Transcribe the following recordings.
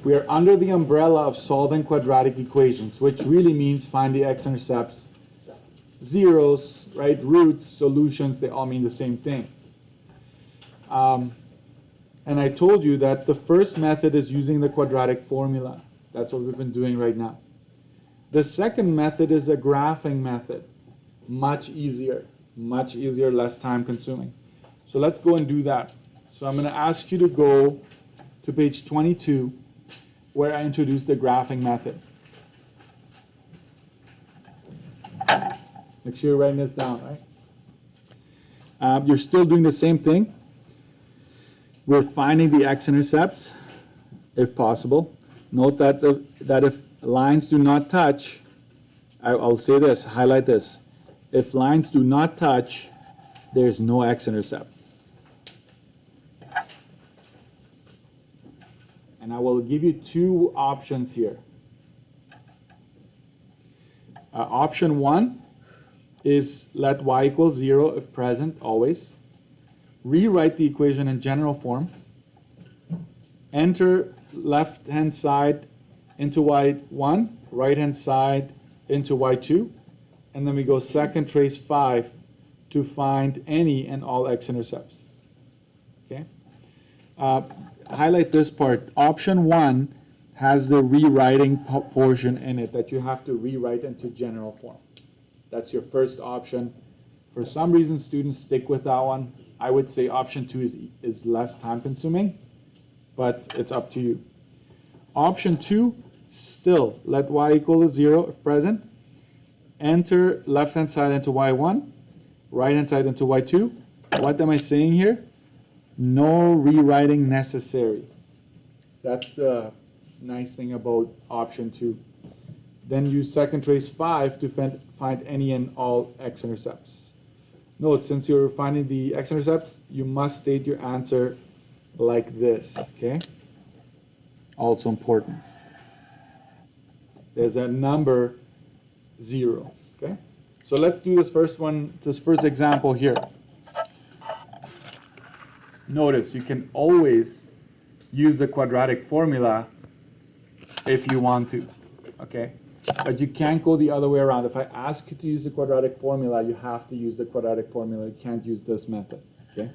We are under the umbrella of solving quadratic equations, which really means find the x-intercepts, zeros, right, roots, solutions, they all mean the same thing. And I told you that the first method is using the quadratic formula. That's what we've been doing right now. The second method is a graphing method. Much easier, less time consuming. So let's go and do that. So I'm going to ask you to go to page 22, where I introduced the graphing method. Make sure you're writing this down, right? You're still doing the same thing. We're finding the x-intercepts, if possible. Note that if lines do not touch, I'll say this, highlight this. If lines do not touch, there's no x-intercept. And I will give you two options here. Option one is let y equal 0 if present, always. Rewrite the equation in general form. Enter left-hand side into y1, right-hand side into y2. And then we go second trace 5 to find any and all x-intercepts. Okay? Highlight this part. Option 1 has the rewriting portion in it that you have to rewrite into general form. That's your first option. For some reason, students stick with that one. I would say option 2 is less time consuming, but it's up to you. Option 2, still let y equal to 0 if present. Enter left-hand side into y1, right-hand side into y2. What am I saying here? No rewriting necessary. That's the nice thing about option 2. Then use second trace 5 to find any and all x-intercepts. Note, since you're finding the x-intercept, you must state your answer like this, okay? Also important. There's a number 0, okay? So let's do this first example here. Notice you can always use the quadratic formula if you want to, okay? But you can't go the other way around. If I ask you to use the quadratic formula, you have to use the quadratic formula. You can't use this method, okay?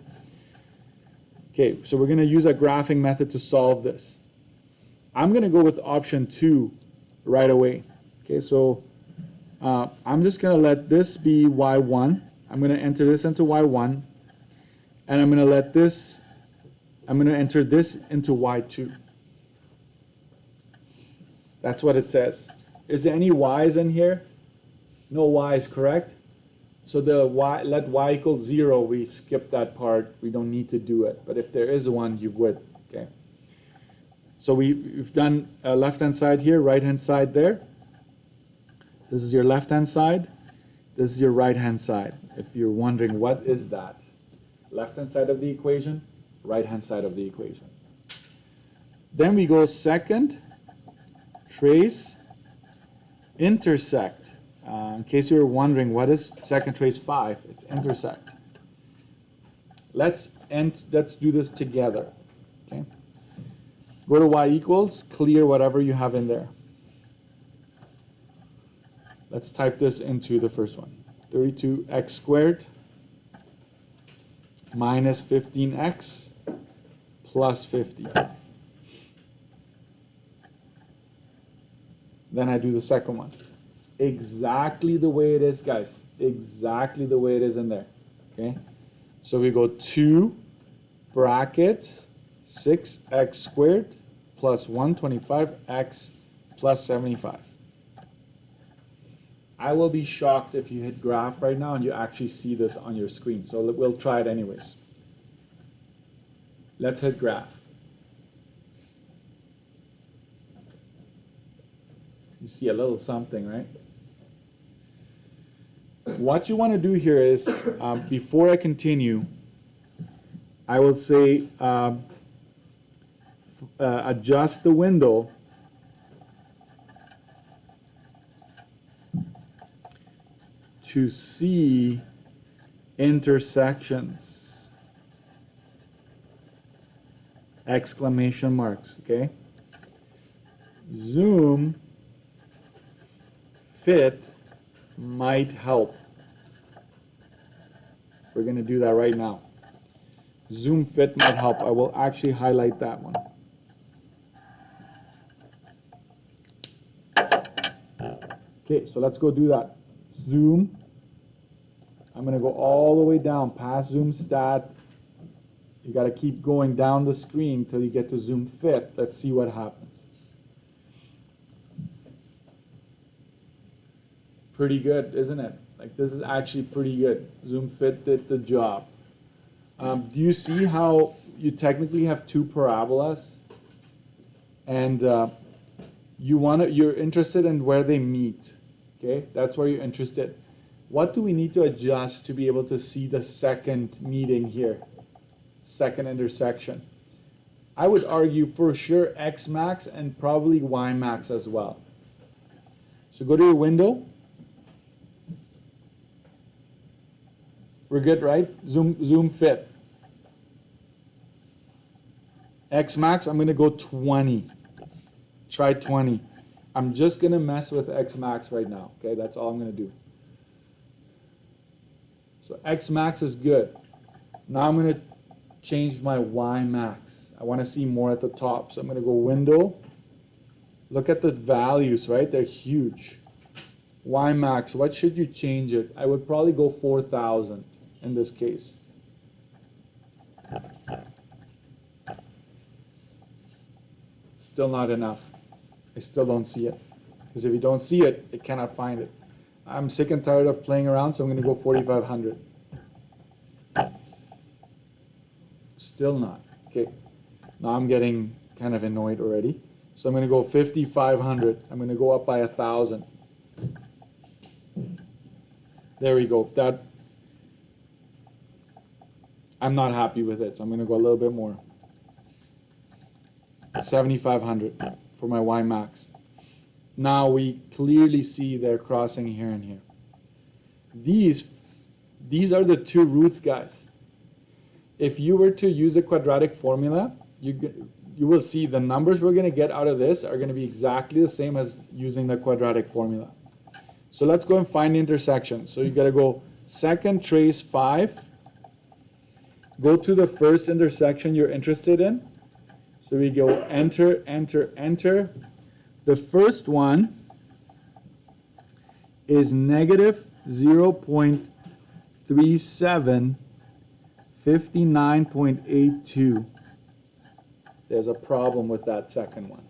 Okay, so we're going to use a graphing method to solve this. I'm going to go with option 2 right away. Okay, so I'm just going to let this be y1. I'm going to enter this into y1. And I'm going to enter this into y2. That's what it says. Is there any y's in here? No y's, correct? So the y, let y equal 0, we skip that part. We don't need to do it. But if there is one, you would, okay? So we've done left-hand side here, right-hand side there. This is your left-hand side. This is your right-hand side. If you're wondering, what is that? Left-hand side of the equation, right-hand side of the equation. Then we go second, trace, intersect. In case you're wondering, what is second trace 5? It's intersect. Let's do this together. Okay. Go to y equals, clear whatever you have in there. Let's type this into the first one. 32x squared minus 15x plus 50. Then I do the second one. Exactly the way it is, guys. Exactly the way it is in there. Okay? So we go 2 bracket 6x squared plus 125x plus 75. I will be shocked if you hit graph right now and you actually see this on your screen. So we'll try it anyways. Let's hit graph. You see a little something, right? What you want to do here is, before I continue, I will say adjust the window to see intersections, exclamation marks, okay? zoom fit might help. We're going to do that right now. Zoom fit might help. I will actually highlight that one. Okay, so let's go do that. Zoom. I'm going to go all the way down past zoom stat. You got to keep going down the screen till you get to zoom fit. Let's see what happens. Pretty good, isn't it? Like, this is actually pretty good. Zoom fit did the job. Do you see how you technically have two parabolas, and you're interested in where they meet? Okay, that's where you're interested. What do we need to adjust to be able to see the second meeting here, second intersection? I would argue for sure X max and probably Y max as well. So go to your window. We're good, right? Zoom fit. X max, I'm going to go 20. Try 20. I'm just going to mess with X max right now. Okay, that's all I'm going to do. So X max is good. Now I'm going to change my Y max. I want to see more at the top. So I'm going to go window. Look at the values, right? They're huge. Y max, what should you change it? I would probably go 4,000 in this case. Still not enough. I still don't see it. Because if you don't see it, it cannot find it. I'm sick and tired of playing around, so I'm going to go 4,500. Still not. Okay. Now I'm getting kind of annoyed already. So I'm going to go 5,500. I'm going to go up by 1,000. There we go. That, I'm not happy with it, so I'm going to go a little bit more. 7,500 for my Y max. Now we clearly see they're crossing here and here. These are the two roots, guys. If you were to use a quadratic formula, you will see the numbers we're going to get out of this are going to be exactly the same as using the quadratic formula. So let's go and find the intersection. So you got to go second trace 5. Go to the first intersection you're interested in. So we go enter, enter, enter. The first one is negative 0.37, 59.82. There's a problem with that second one.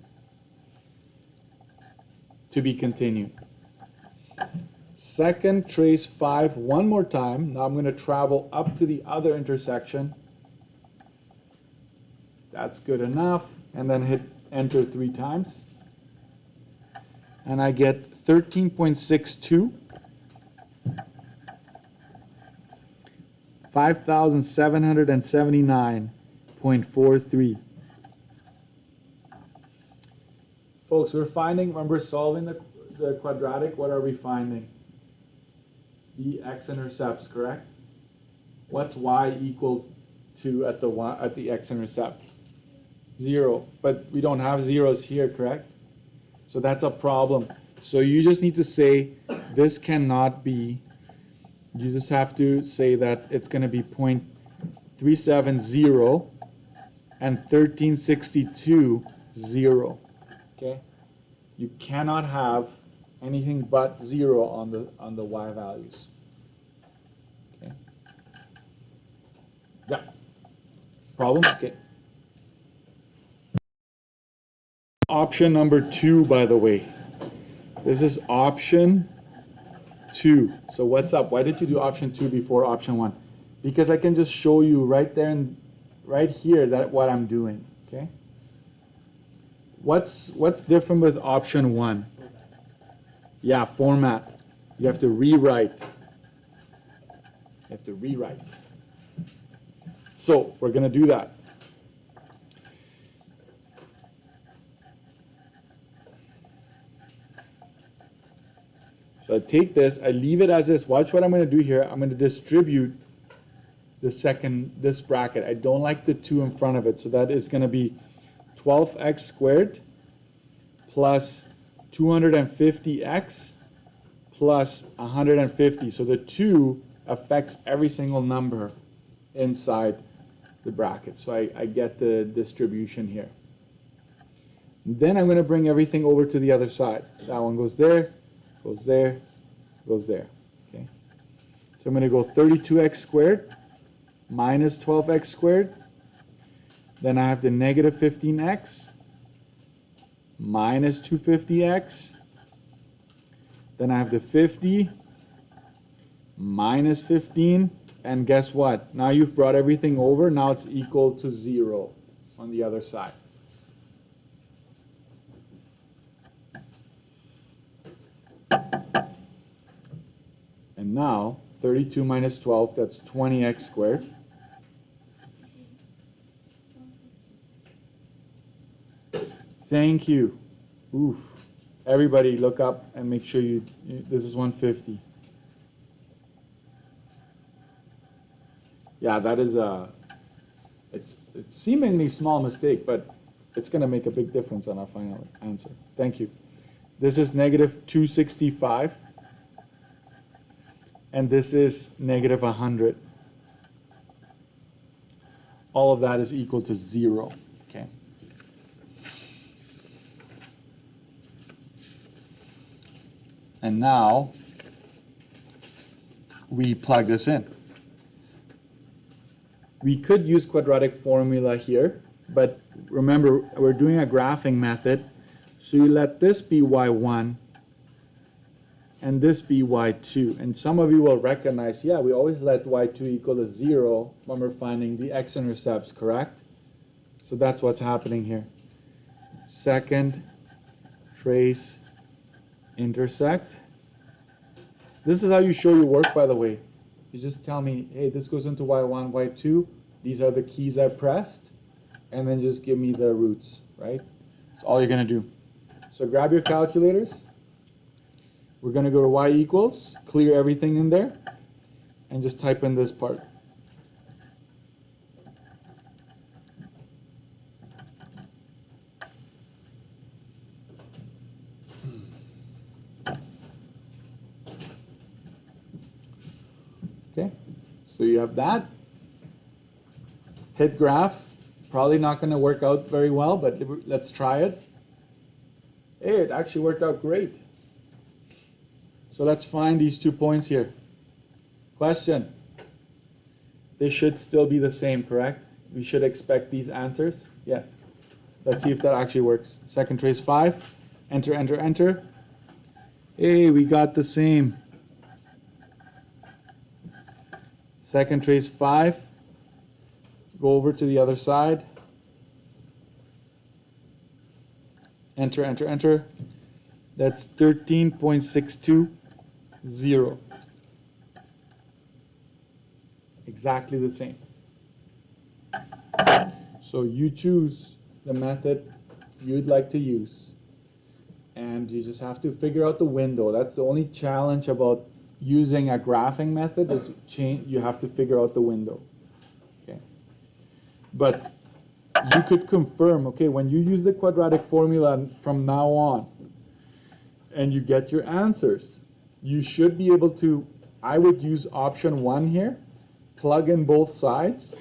To be continued. Second trace 5 one more time. Now I'm going to travel up to the other intersection. That's good enough. And then hit enter 3 times. And I get 13.62. 5,779.43. Folks, we're finding, when we're solving the quadratic, what are we finding? The x-intercepts, correct? What's y equal to at the x-intercept? 0. But we don't have zeros here, correct? So that's a problem. So you just need to say this cannot be. You just have to say that it's going to be 0.370 and 1362 0. Okay? You cannot have anything but 0 on the y values. Okay? Yeah. Problem? Okay. Option number 2, by the way. This is option 2. So what's up? Why did you do option 2 before option 1? Because I can just show you right there and right here that what I'm doing. Okay? What's different with option 1? Yeah, format. You have to rewrite. You have to rewrite. So we're going to do that. So I take this, I leave it as this. Watch what I'm going to do here. I'm going to distribute this bracket. I don't like the 2 in front of it. So that is going to be 12x squared plus 250x plus 150. So the 2 affects every single number inside the bracket. So I get the distribution here. Then I'm going to bring everything over to the other side. That one goes there, goes there, goes there. Okay. So I'm going to go 32x squared minus 12x squared. Then I have the negative 15x minus 250x. Then I have the 50 minus 15. And guess what? Now you've brought everything over. Now it's equal to 0 on the other side. And now 32 minus 12, that's 20x squared. Thank you. Oof. Everybody look up and make sure this is 150. Yeah, that is it's seemingly small mistake, but it's going to make a big difference on our final answer. Thank you. This is negative 265, and this is negative 100. All of that is equal to 0. Okay. And now we plug this in. We could use quadratic formula here, but remember, we're doing a graphing method, so you let this be y1 and this be y2. And some of you will recognize, yeah, we always let y2 equal to 0 when we're finding the x-intercepts, correct? So that's what's happening here. Second trace intersect. This is how you show your work, by the way. You just tell me, hey, this goes into y1, y2. These are the keys I pressed. And then just give me the roots, right? That's all you're going to do. So grab your calculators. We're going to go to y equals, clear everything in there, and just type in this part. Okay, so you have that. Hit graph. Probably not going to work out very well, but let's try it. Hey, it actually worked out great. So let's find these 2 points here. Question. They should still be the same, correct? We should expect these answers. Yes. Let's see if that actually works. Second trace 5. Enter, enter, enter. Hey, we got the same. Second trace 5. Go over to the other side. Enter, enter, enter. That's 13.620. Exactly the same. So you choose the method you'd like to use. And you just have to figure out the window. That's the only challenge about using a graphing method is you have to figure out the window. Okay. But you could confirm, okay, when you use the quadratic formula from now on and you get your answers, you should be able to, I would use option 1 here, plug in both sides,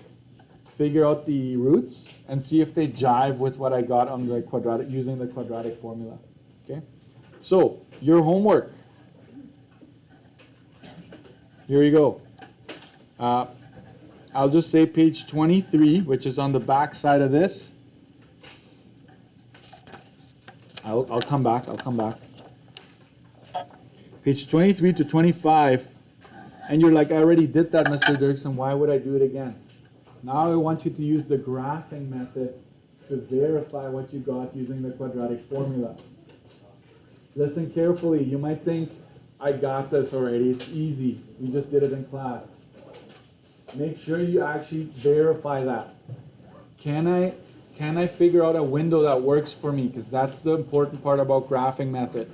figure out the roots, and see if they jive with what I got on the quadratic, using the quadratic formula. Okay? So, your homework. Here you go. I'll just say page 23, which is on the back side of this. I'll come back. Page 23 to 25. And you're like, I already did that, Mr. Dirksen. Why would I do it again? Now I want you to use the graphing method to verify what you got using the quadratic formula. Listen carefully. You might think, I got this already. It's easy. We just did it in class. Make sure you actually verify that. Can I figure out a window that works for me? Because that's the important part about graphing method.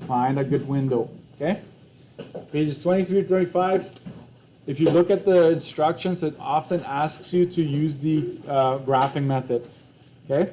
Find a good window. Okay? Pages 23 to 35. If you look at the instructions, it often asks you to use the graphing method. Okay?